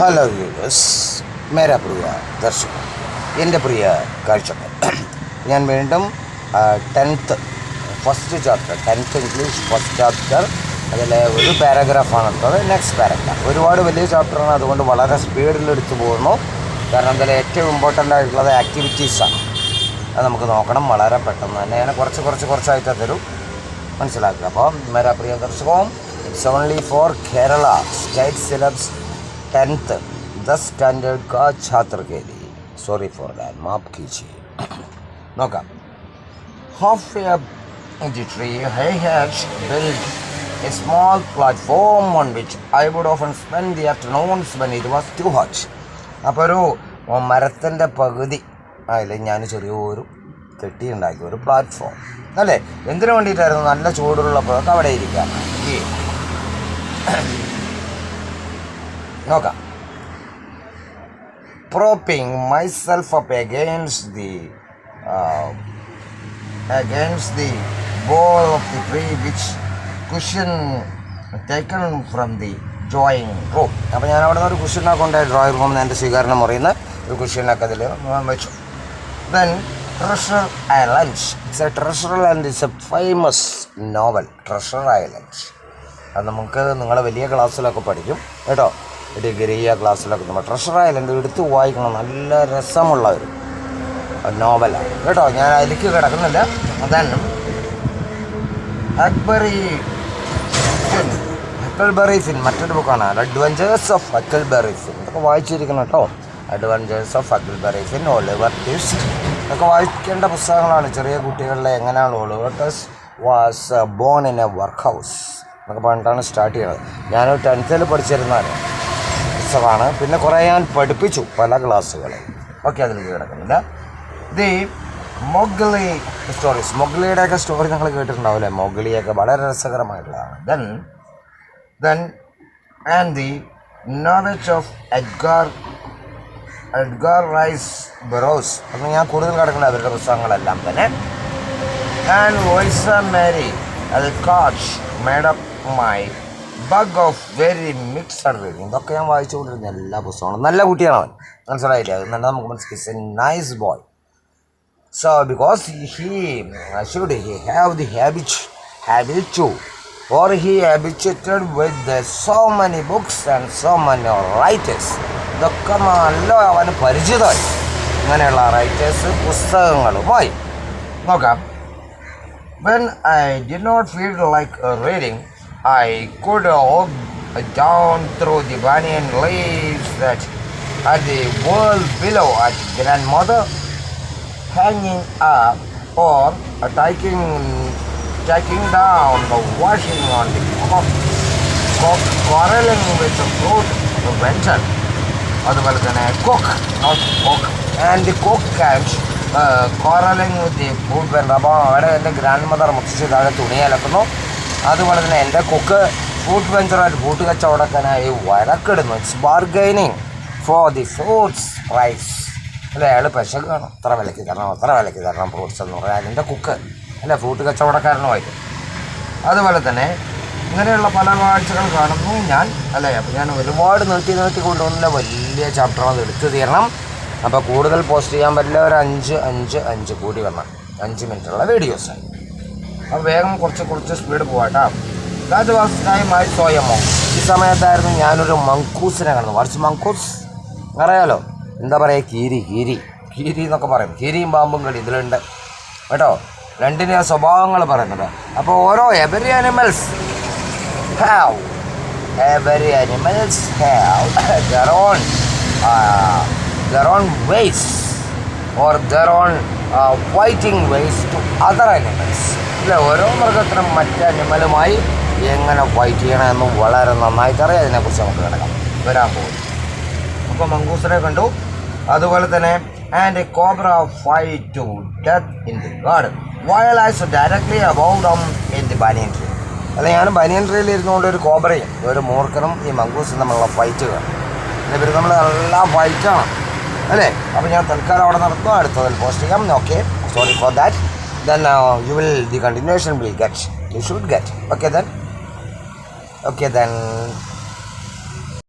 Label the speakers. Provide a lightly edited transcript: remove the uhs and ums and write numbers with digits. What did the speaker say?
Speaker 1: Hello viewers, മേരാ പ്രിയ ദർശകർ, എൻ്റെ പ്രിയ കാഴ്ചക്കാർ, ഞാൻ വീണ്ടും 10th first chapter 10th English first chapter അതിലെ ഒരു പാരഗ്രാഫാണ് എടുത്തത്. നെക്സ്റ്റ് പാരഗ്രാഫ് ഒരുപാട് വലിയ ചാപ്റ്ററാണ്, അതുകൊണ്ട് വളരെ സ്പീഡിലെടുത്ത് പോകുന്നു. കാരണം അതിൽ ഏറ്റവും ഇമ്പോർട്ടൻ്റ് ആയിട്ടുള്ളത് ആക്ടിവിറ്റീസാണ്. അത് നമുക്ക് നോക്കണം വളരെ പെട്ടെന്ന് തന്നെ. ഞാൻ കുറച്ചായിട്ട് തരും, മനസ്സിലാക്കുക. അപ്പോൾ മേരാ പ്രിയ ദർശകവും it's only for Kerala state syllabus 10th 10 standard का छात्र के लिए. सॉरी फॉर दैट, माफ कीजिए. നോക്കാം. Half a tree I had built a small platform on which I would often spend the afternoons when it was too hot. അപ്പോൾ ഒരു മരത്തിൻ്റെ പകുതി അതിൽ ഞാൻ ചെറിയൊരു കെട്ടിയുണ്ടാക്കി, ഒരു പ്ലാറ്റ്ഫോം അല്ലേ. എന്തിനു വേണ്ടിയിട്ടായിരുന്നു? നല്ല ചൂടുള്ളപ്പോഴൊക്കെ അവിടെ ഇരിക്കാൻ. നോക്കാം. Propping myself up against the bole of the tree, which cushion taken from the drawing room. അപ്പോൾ ഞാൻ അവിടെ നിന്ന് ഒരു കുഷ്യനൊക്കെ ഉണ്ടായി ഡ്രോയിങ് റൂമിൽ നിന്ന് എൻ്റെ സ്വീകരണ മുറിയിൽ നിന്ന് ഒരു കുഷ്യനൊക്കെ അതിൽ വെച്ചു. Then Treasure Island. It's a Treasure Island is a famous novel. Treasure Island. അത് നമുക്ക് നിങ്ങളെ വലിയ ക്ലാസ്സിലൊക്കെ പഠിക്കും കേട്ടോ. ഡിഗ്രി ക്ലാസ്സിലൊക്കെ നമ്മൾ ട്രഷർ ഐലൻഡ് എടുത്ത് വായിക്കണം. നല്ല രസമുള്ള ഒരു നോവലാണ് കേട്ടോ. ഞാൻ അതിലേക്ക് കിടക്കുന്നില്ല. അതന്നെ ഹക്കൽബറി ഫിൻ മറ്റൊരു ബുക്കാണ്, അഡ്വഞ്ചേഴ്സ് ഓഫ് ഹക്കൽബറി ഫിൻ. ഇതൊക്കെ വായിച്ചിരിക്കണം കേട്ടോ. Adventures of Huckleberry Finn, Oliver Twist, ഇതൊക്കെ വായിക്കേണ്ട പുസ്തകങ്ങളാണ്. ചെറിയ കുട്ടികളിലെ എങ്ങനെയാണ് Oliver Twist was born in a workhouse എന്നൊക്കെ പറഞ്ഞിട്ടാണ് സ്റ്റാർട്ട് ചെയ്യുന്നത്. ഞാനൊരു 10th പഠിച്ചിരുന്നാണ് പുസ്തകമാണ്. പിന്നെ കുറേ ഞാൻ പഠിപ്പിച്ചു പല ക്ലാസ്സുകളിൽ. ഓക്കെ, അതിലേക്ക് കിടക്കുന്നില്ല. ദി മൊഗ്ലി സ്റ്റോറീസ്, മൊഗ്ലിയുടെയൊക്കെ സ്റ്റോറി നിങ്ങൾ കേട്ടിട്ടുണ്ടാവില്ലേ? മൊഗ്ലിയൊക്കെ വളരെ രസകരമായിട്ടുള്ളതാണ്. Then and the novels of Edgar Rice Burroughs. അപ്പം ഞാൻ കൂടുതൽ കിടക്കുന്നത് അവരുടെ പുസ്തകങ്ങളെല്ലാം തന്നെ. ആൻഡ് വോയിസ് മേരി അൽകാച്ച് made up my bag of very mixed reading. ഇതൊക്കെ ഞാൻ വായിച്ചുകൊണ്ടിരുന്ന എല്ലാ പുസ്തകങ്ങളും. നല്ല കുട്ടിയാണ് അവൻ, മനസ്സിലായില്ലേ? അത് തന്നെ നമുക്ക് മനസ്സിലായി. A nice boy. So because he have the habit to, or he habituated with so many books and so many writers. ഇതൊക്കെ നല്ല അവന് പരിചിതമായി, ഇങ്ങനെയുള്ള റൈറ്റേഴ്സ് പുസ്തകങ്ങളുമായി. നോക്കാം. When I did not feel like reading, I could walk down through the banyan leaves that at the wall below at grandmother, hanging up or taking down the washing on the cock, quarreling with the fruit venture. അതുപോലെ തന്നെ cook, not cook, and the cook catch quarreling with the food vendor. അപ്പോൾ അവിടെ എൻ്റെ grand mother മുത്തശ്ശി താഴെ തുണി അലക്കുന്നു. അതുപോലെ തന്നെ എൻ്റെ കുക്ക് ഫുഡ് വെഞ്ചറായിട്ട് ഫുഡ് കച്ചവടക്കാനായി വഴക്കിടുന്നു. It's bargaining for the fruits price. അല്ലേ, അയാൾ പശക്കാണ്, അത്ര വിലയ്ക്ക് തരണം ഫ്രൂട്ട്സ് എന്ന് പറയാൻ എൻ്റെ കുക്ക് അല്ലേ, ഫ്രൂട്ട് കച്ചവടക്കാരനുമായിട്ട്. അതുപോലെ തന്നെ ഇങ്ങനെയുള്ള പല കാഴ്ചകൾ കാണുന്നു ഞാൻ അല്ലേ. അപ്പോൾ ഞാൻ ഒരുപാട് നീട്ടി കൊണ്ടുവന്നില്ല, വലിയ ചാപ്റ്റർ എടുത്ത് തീരണം. അപ്പോൾ കൂടുതൽ പോസ്റ്റ് ചെയ്യാൻ പറ്റില്ല. ഒരു 5 കൂടി വരണം, 5 മിനിറ്റുള്ള വീഡിയോസായി. അപ്പോൾ വേഗം കുറച്ച് സ്പീഡ് പോവാട്ടോ. That was time I so A monk. ഈ സമയത്തായിരുന്നു ഞാനൊരു മങ്കൂസിനെ കാണുന്നു. വാട്ട്സ് മങ്കൂസ് അറിയാലോ? എന്താ പറയുക, കീരി എന്നൊക്കെ പറയും. കീരിയും പാമ്പും കളി ഇതിലുണ്ട് കേട്ടോ. രണ്ടിൻ്റെ സ്വഭാവങ്ങൾ പറയുന്നത്. അപ്പോൾ ഓരോ every animals have their own ways or their own fighting ways to other animals. ഇല്ല, ഓരോ മൃഗത്തിനും മറ്റ് അനിമലുമായി എങ്ങനെ ഫൈറ്റ് ചെയ്യണമെന്ന് വളരെ നന്നായിട്ട് അറിയാം. അതിനെക്കുറിച്ച് നമുക്ക് കിടക്കാം വരാൻ പോകും. അപ്പോൾ മങ്കൂസിനെ കണ്ടു. അതുപോലെ തന്നെ and a cobra fight to death in the garden while I stood directly above them in the banyan tree. അല്ല, ഞാൻ ബനിയൻ ട്രീയിൽ ഇരുന്നുകൊണ്ട് ഒരു കോബ്രയും ഒരു മൂർഖനും ഈ മങ്കൂസും തമ്മിലുള്ള ഫൈറ്റുകൾ. ഇവർ നമ്മൾ നല്ല ഫൈറ്റാണ് അല്ലേ. അപ്പോൾ ഞാൻ തൽക്കാലം അവിടെ നടത്തും, അടുത്തതിൽ പോസ്റ്റ് ചെയ്യാം. Okay, sorry for that. Then the continuation will get, you should get. Okay then